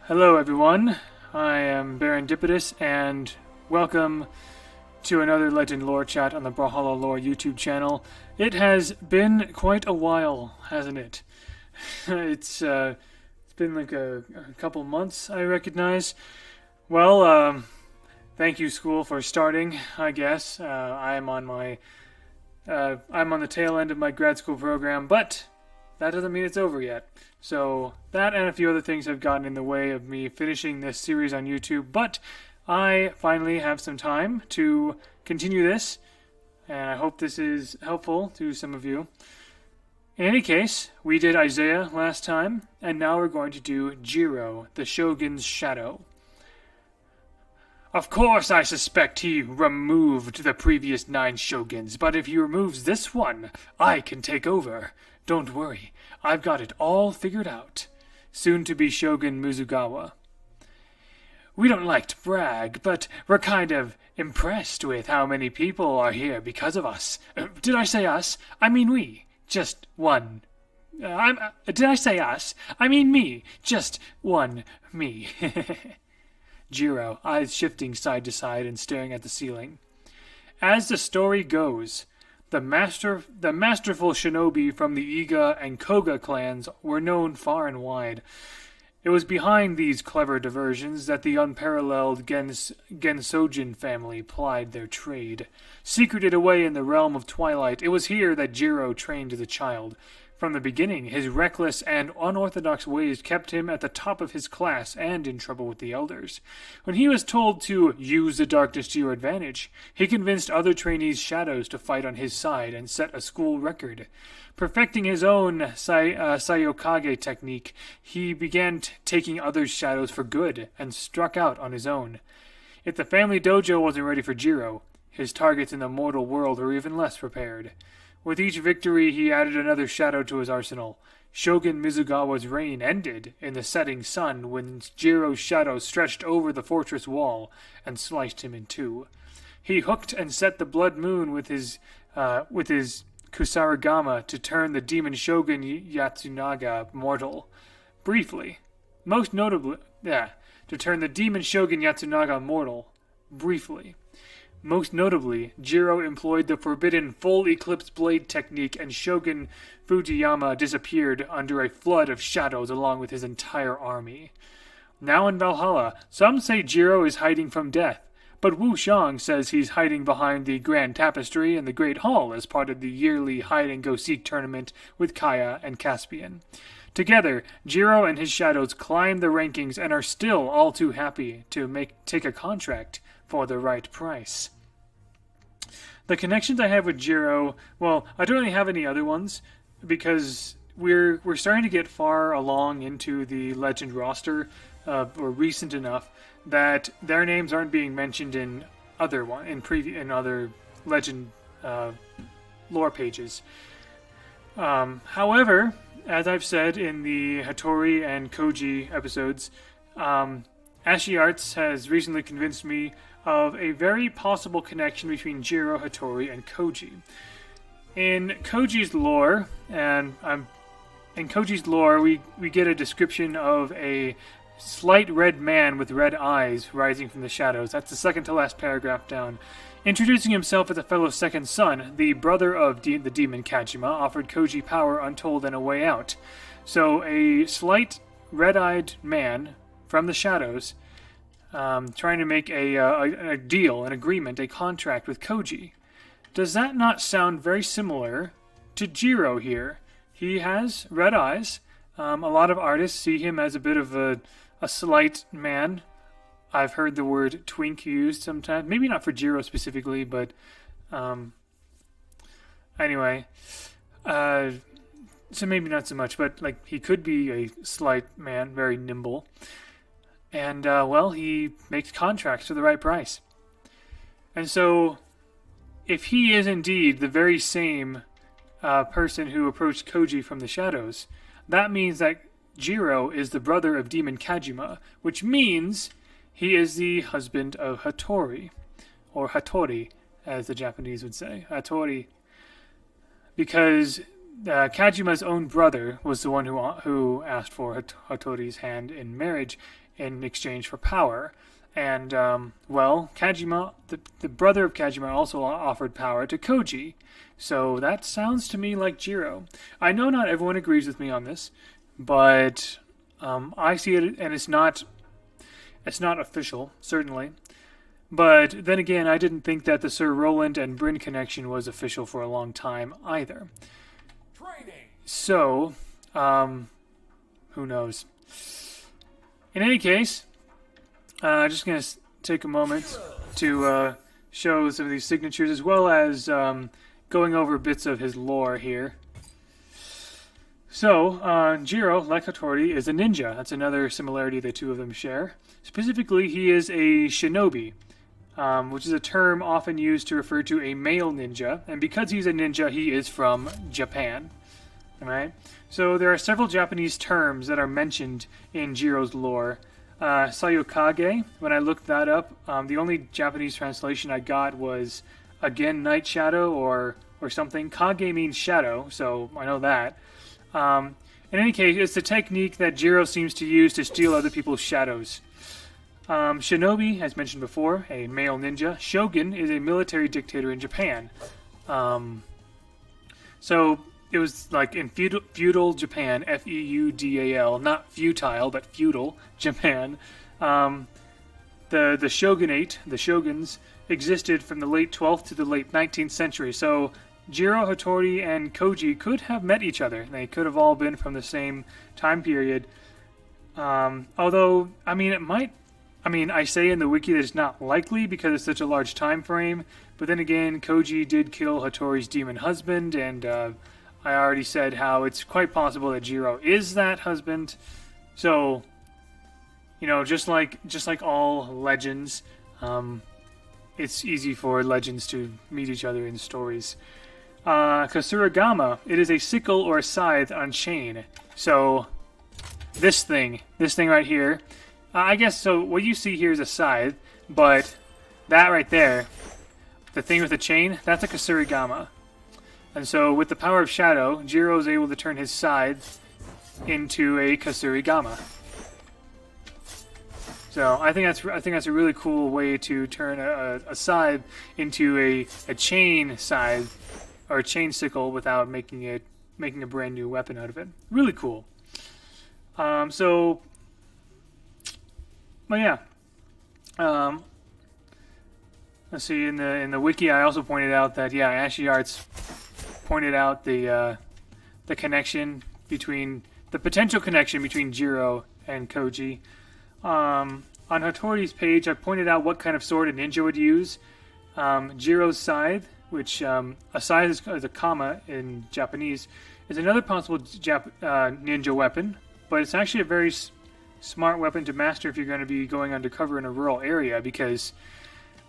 Hello everyone, I am Barendipitous, and welcome to another Legend Lore Chat on the Brawlhalla Lore YouTube channel. It has been quite a while, hasn't it? It's been like a couple months, I recognize. Well, thank you school for starting, I guess. I'm on the tail end of my grad school program, but that doesn't mean it's over yet. So that and a few other things have gotten in the way of me finishing this series on YouTube, but I finally have some time to continue this, and I hope this is helpful to some of you. In any case, we did Isaiah last time, and now we're going to do Jiro, the Shogun's Shadow. Of course, I suspect he removed the previous 9 shoguns, but if he removes this one, I can take over. Don't worry, I've got it all figured out. Soon-to-be Shogun Muzugawa. We don't like to brag, but we're kind of impressed with how many people are here because of us. Did I say us? I mean we. Just one. Did I say us? I mean me. Just one me. Jiro, eyes shifting side to side and staring at the ceiling. As the story goes, the masterful shinobi from the Iga and Koga clans were known far and wide. It was behind these clever diversions that the unparalleled Gensojin family plied their trade. Secreted away in the realm of twilight, it was here that Jiro trained as a child. From the beginning, his reckless and unorthodox ways kept him at the top of his class and in trouble with the elders. When he was told to use the darkness to your advantage, he convinced other trainees' shadows to fight on his side and set a school record. Perfecting his own Sayokage technique, he began taking others' shadows for good and struck out on his own. If the family dojo wasn't ready for Jiro, his targets in the mortal world were even less prepared. With each victory, he added another shadow to his arsenal. Shogun Mizugawa's reign ended in the setting sun when Jiro's shadow stretched over the fortress wall and sliced him in two. He hooked and set the blood moon with his Kusarigama to turn the demon Shogun Yatsunaga mortal. Briefly. To turn the demon Shogun Yatsunaga mortal. Briefly. Most notably, Jiro employed the forbidden full eclipse blade technique, and Shogun Fujiyama disappeared under a flood of shadows along with his entire army. Now in Brawlhalla, some say Jiro is hiding from death, but Wu Xiang says he's hiding behind the Grand Tapestry in the Great Hall as part of the yearly hide-and-go-seek tournament with Kaya and Caspian. Together, Jiro and his shadows climb the rankings and are still all too happy to take a contract for the right price. The connections I have with Jiro, well, I don't really have any other ones because we're starting to get far along into the Legend roster, or recent enough that their names aren't being mentioned in other Legend lore pages. However, as I've said in the Hattori and Koji episodes, Ashi Arts has recently convinced me of a very possible connection between Jiro, Hattori, and Koji. In Koji's lore, we get a description of a slight red man with red eyes rising from the shadows. That's the second to last paragraph down. Introducing himself as a fellow second son, the brother of the demon Kajima offered Koji power untold and a way out. So a slight red-eyed man from the shadows trying to make a deal, an agreement, a contract with Koji. Does that not sound very similar to Jiro here? He has red eyes. A lot of artists see him as a bit of a slight man. I've heard the word twink used sometimes. Maybe not for Jiro specifically, but anyway. So maybe not so much, but like he could be a slight man, very nimble. And, he makes contracts for the right price. And so, if he is indeed the very same person who approached Koji from the shadows, that means that Jiro is the brother of Demon Kajima, which means he is the husband of Hattori, or Hattori, as the Japanese would say. Hattori. Because Kajima's own brother was the one who asked for Hattori's hand in marriage in exchange for power. And, well, Kajima, the brother of Kajima, also offered power to Koji. So that sounds to me like Jiro. I know not everyone agrees with me on this, but I see it, and it's not official, certainly. But then again, I didn't think that the Sir Roland and Bryn connection was official for a long time either. So, who knows? In any case, just going to take a moment to show some of these signatures, as well as going over bits of his lore here. So, Jiro, like Hattori, is a ninja. That's another similarity the two of them share. Specifically, he is a shinobi, which is a term often used to refer to a male ninja. And because he's a ninja, he is from Japan. Alright? So there are several Japanese terms that are mentioned in Jiro's lore. Sayokage, when I looked that up, the only Japanese translation I got was, again, night shadow or something. Kage means shadow, so I know that. In any case, it's the technique that Jiro seems to use to steal other people's shadows. Shinobi, as mentioned before, a male ninja. Shogun is a military dictator in Japan. So it was like in feudal Japan, Feudal, not futile, but feudal Japan. The shogunate, the shoguns, existed from the late 12th to the late 19th century. So Jiro, Hattori, and Koji could have met each other. They could have all been from the same time period. Although, I mean, it might... I mean, I say in the wiki that it's not likely because it's such a large time frame. But then again, Koji did kill Hattori's demon husband, and I already said how it's quite possible that Jiro is that husband. So, you know, just like all legends, it's easy for legends to meet each other in stories. Kasuragama, it is a sickle or a scythe on chain. So, this thing right here, I guess, so what you see here is a scythe, but that right there, the thing with the chain, that's a Kasuragama. And so, with the power of shadow, Jiro is able to turn his scythe into a Kasurigama. So I think that's a really cool way to turn a scythe into a chain scythe or a chain sickle without making a brand new weapon out of it. Really cool. So, well, yeah. Let's see. In the wiki, I also pointed out that Ashy Arts pointed out the connection between the potential connection between Jiro and Koji. On Hattori's page, I pointed out what kind of sword a ninja would use. Jiro's scythe, which a scythe is a kama in Japanese, is another possible ninja weapon, but it's actually a very smart weapon to master if you're going to be going undercover in a rural area, because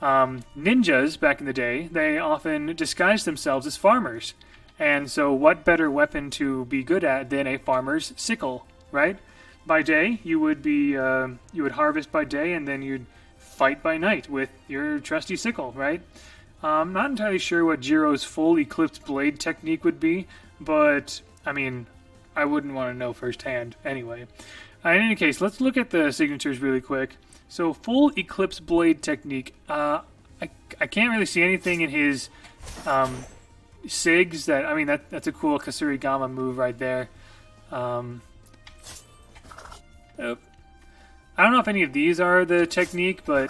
ninjas back in the day, they often disguised themselves as farmers. And so what better weapon to be good at than a farmer's sickle, right? By day, you would harvest by day, and then you'd fight by night with your trusty sickle, right? I'm not entirely sure what Jiro's full eclipse blade technique would be, but, I mean, I wouldn't want to know firsthand anyway. In any case, let's look at the signatures really quick. So, full eclipse blade technique. I can't really see anything in his SIGs that, I mean, that's a cool Kasurigama move right there. I don't know if any of these are the technique, but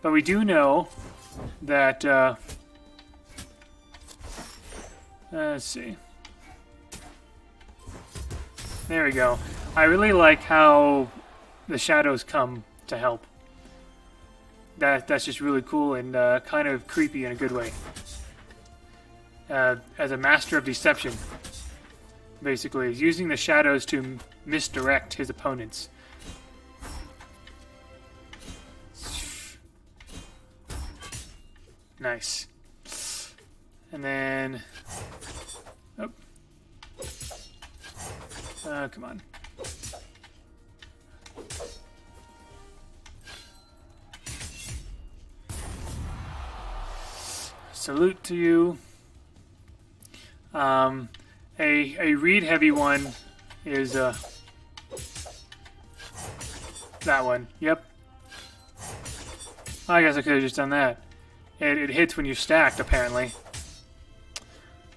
we do know that let's see. There we go. I really like how the shadows come to help. That's just really cool and kind of creepy in a good way. As a master of deception, basically, he's using the shadows to misdirect his opponents. Nice. And then, come on. salute to you. A read heavy one is that one. Yep. I guess I could have just done that. It hits when you're stacked, apparently.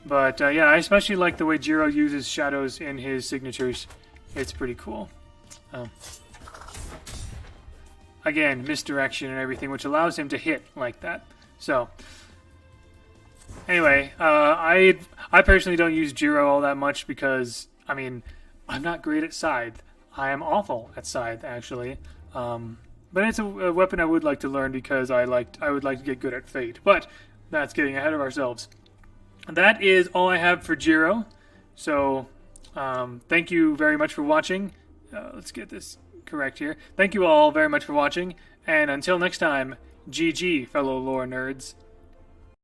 But yeah, I especially like the way Jiro uses shadows in his signatures. It's pretty cool. Again, misdirection and everything, which allows him to hit like that. So, anyway, I personally don't use Jiro all that much because, I mean, I'm not great at Scythe. I am awful at Scythe, actually. But it's a weapon I would like to learn because I would like to get good at Fate. But that's getting ahead of ourselves. That is all I have for Jiro. So, thank you very much for watching. Let's get this correct here. Thank you all very much for watching. And until next time, GG, fellow lore nerds.